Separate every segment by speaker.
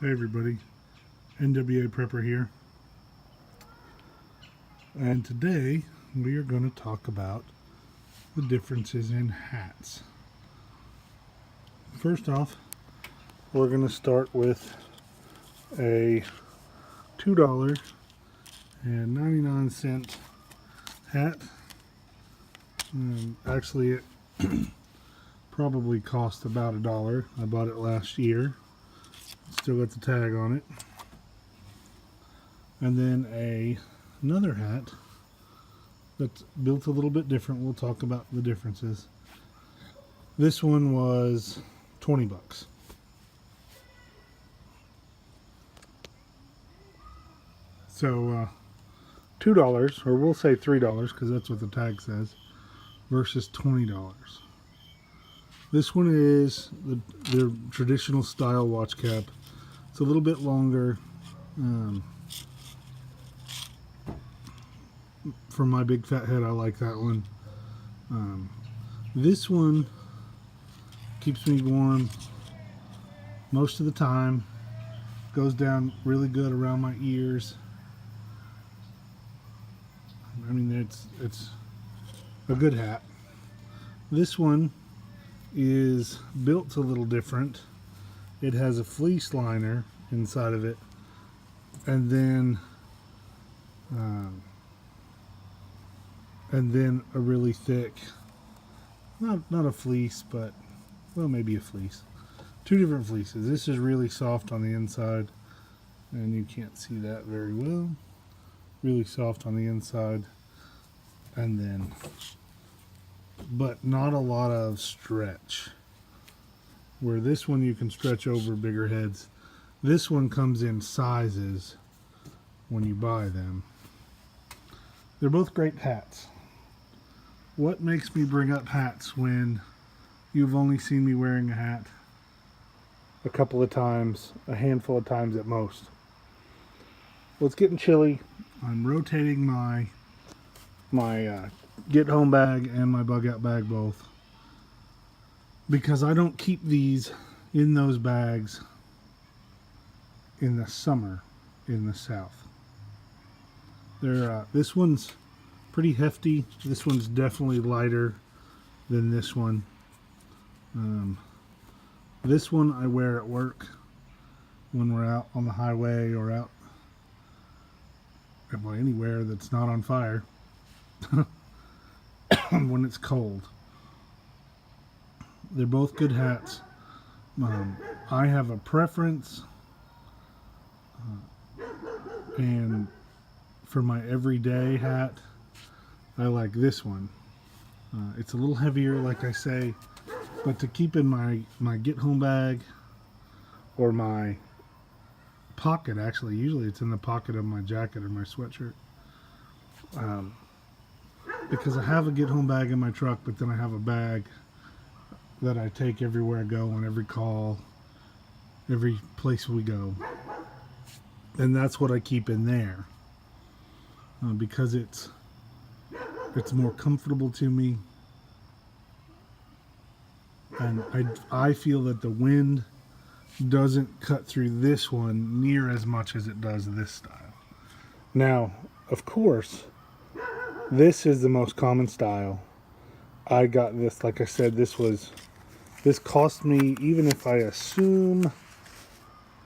Speaker 1: Hey everybody, NWA Prepper here, and today we are going to talk about the differences in hats. First off, we're going to start with a $2.99 hat. Actually, it probably cost about $1. I bought it last year. Still got the tag on it. And then another hat that's built a little bit different. We'll talk about the differences. This one was 20 bucks. So $2, or we'll say $3 because that's what the tag says, versus $20. This one is the traditional style watch cap. It's a little bit longer. For my big fat head, I like that one. This one keeps me warm most of the time. Goes down really good around my ears. I mean, it's a good hat. This one is built a little different. It has a fleece liner inside of it, and then a really thick, not a fleece, but well, maybe a fleece. Two different fleeces. This is really soft on the inside, and you can't see that very well. Really soft on the inside, and then, but not a lot of stretch. Where this one you can stretch over bigger heads. This one comes in sizes when you buy them. They're both great hats. What makes me bring up hats when you've only seen me wearing a hat a couple of times, a handful of times at most? Well, it's getting chilly. I'm rotating my get home bag and my bug out bag both, because I don't keep these in those bags in the summer in the South. This one's pretty hefty. This one's definitely lighter than this one. This one I wear at work when we're out on the highway or out anywhere that's not on fire when it's cold. They're both good hats. I have a preference, and for my everyday hat, I like this one. It's a little heavier, like I say, but to keep in my get home bag or my pocket, actually, usually it's in the pocket of my jacket or my sweatshirt. Because I have a get home bag in my truck, but then I have a bag that I take everywhere I go, on every call, every place we go. And that's what I keep in there. Because it's more comfortable to me. And I feel that the wind doesn't cut through this one near as much as it does this style. Now, of course, this is the most common style. I got this, like I said, this cost me, even if I assume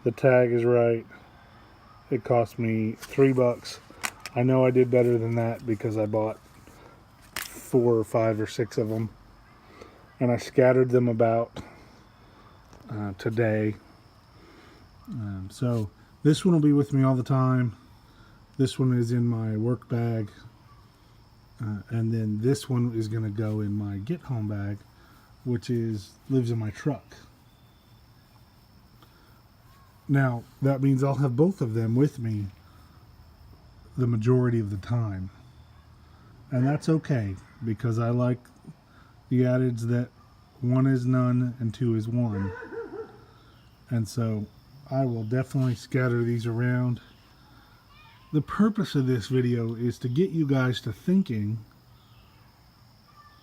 Speaker 1: the tag is right, it cost me $3. I know I did better than that because I bought 4 or 5 or 6 of them, and I scattered them about today. So this one will be with me all the time. This one is in my work bag, and then this one is going to go in my get home bag, which lives in my truck. Now that means I'll have both of them with me the majority of the time, and that's okay, because I like the adage that 1 is none and 2 is 1, and so I will definitely scatter these around. The purpose of this video is to get you guys to thinking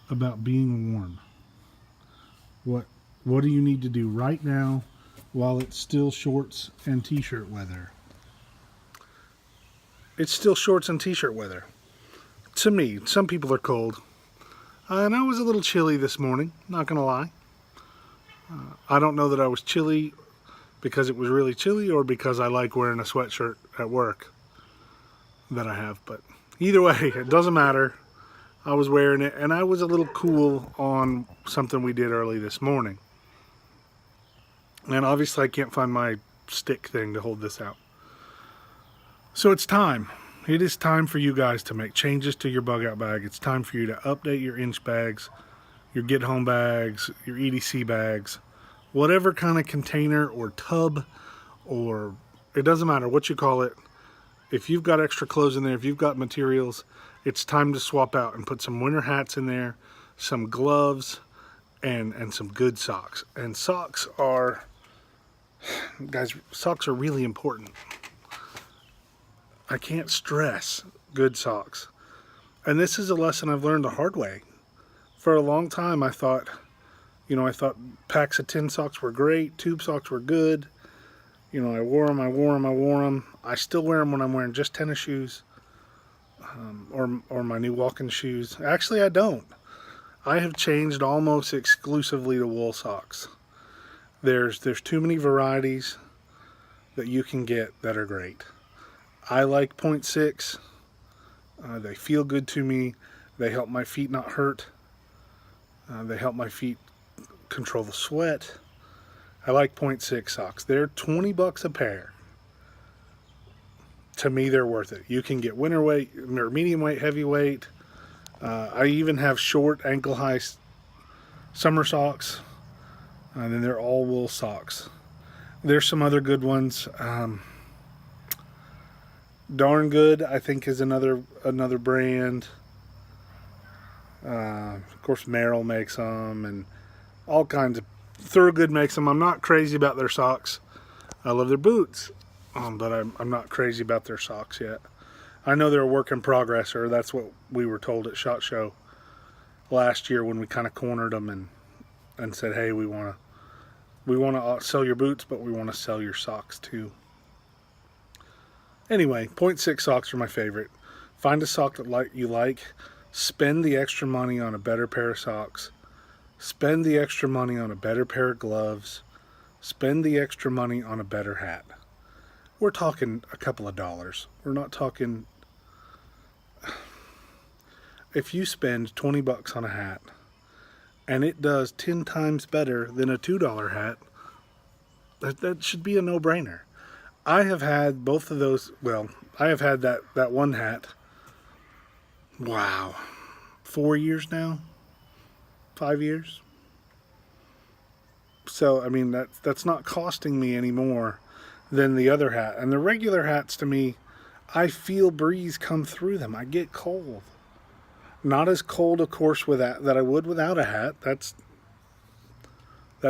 Speaker 1: about being warm. What do you need to do right now while it's still shorts and t-shirt weather. It's still shorts and t-shirt weather. To me, some people are cold. And I was a little chilly this morning, not gonna lie. I don't know that I was chilly because it was really chilly or because I like wearing a sweatshirt at work that I have, but either way, it doesn't matter. I was wearing it and I was a little cool on something we did early this morning. And obviously I can't find my stick thing to hold this out. So it's time. It is time for you guys to make changes to your bug out bag. It's time for you to update your inch bags, your get home bags, your EDC bags, whatever kind of container or tub, or it doesn't matter what you call it. If you've got extra clothes in there, if you've got materials, it's time to swap out and put some winter hats in there, some gloves, and some good socks. And socks are, guys, socks are really important. I can't stress good socks. And this is a lesson I've learned the hard way. For a long time I thought packs of tin socks were great, tube socks were good. I wore them. I still wear them when I'm wearing just tennis shoes or my new walking shoes. Actually, I don't. I have changed almost exclusively to wool socks. There's too many varieties that you can get that are great. I like 0.6. They feel good to me. They help my feet not hurt. They help my feet control the sweat. I like 0.6 socks. They're 20 bucks a pair. To me, they're worth it. You can get winter weight or medium weight, heavy weight. I even have short ankle high summer socks. And then they're all wool socks. There's some other good ones. Darn Good, I think, is another brand. Of course, Merrell makes them, and all kinds of. Thorogood makes them. I'm not crazy about their socks. I love their boots, but I'm not crazy about their socks yet. I know they're a work in progress, or that's what we were told at SHOT Show last year when we kind of cornered them and said, "Hey, we want to sell your boots, but we want to sell your socks too." Anyway, 0.6 socks are my favorite. Find a sock that you like. Spend the extra money on a better pair of socks. Spend the extra money on a better pair of gloves. Spend the extra money on a better hat. We're talking a couple of dollars. We're not talking... If you spend 20 bucks on a hat, and it does 10 times better than a $2 hat, that should be a no-brainer. I have had both of those. Well, I have had that one hat. Wow. 4 years now? 5 years? So, I mean, that's not costing me any more than the other hat. And the regular hats, to me, I feel breeze come through them. I get cold. Not as cold, of course, that I would without a hat. That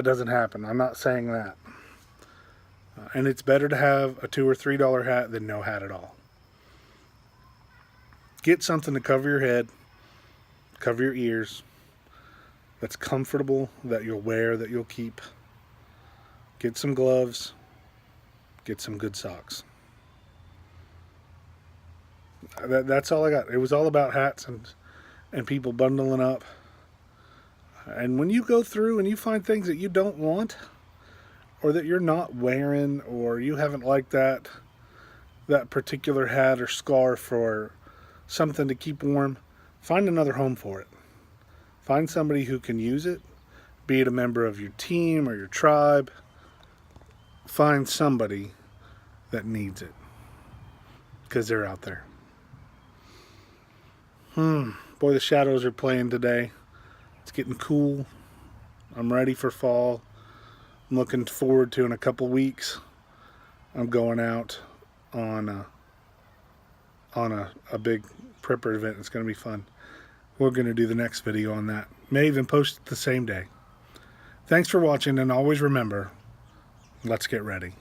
Speaker 1: doesn't happen. I'm not saying that. And it's better to have a $2 or $3 hat than no hat at all. Get something to cover your head, cover your ears, that's comfortable, that you'll wear, that you'll keep. Get some gloves, get some good socks. That's all I got. It was all about hats and people bundling up. And when you go through and you find things that you don't want, or that you're not wearing, or you haven't liked that particular hat or scarf or something to keep warm, find another home for it. Find somebody who can use it, be it a member of your team or your tribe. Find somebody that needs it, because they're out there. Boy, the shadows are playing today. It's getting cool. I'm ready for fall. I'm looking forward to, in a couple weeks, I'm going out on a big prepper event. It's going to be fun. We're going to do the next video on that. May even post it the same day. Thanks for watching, and always remember, let's get ready.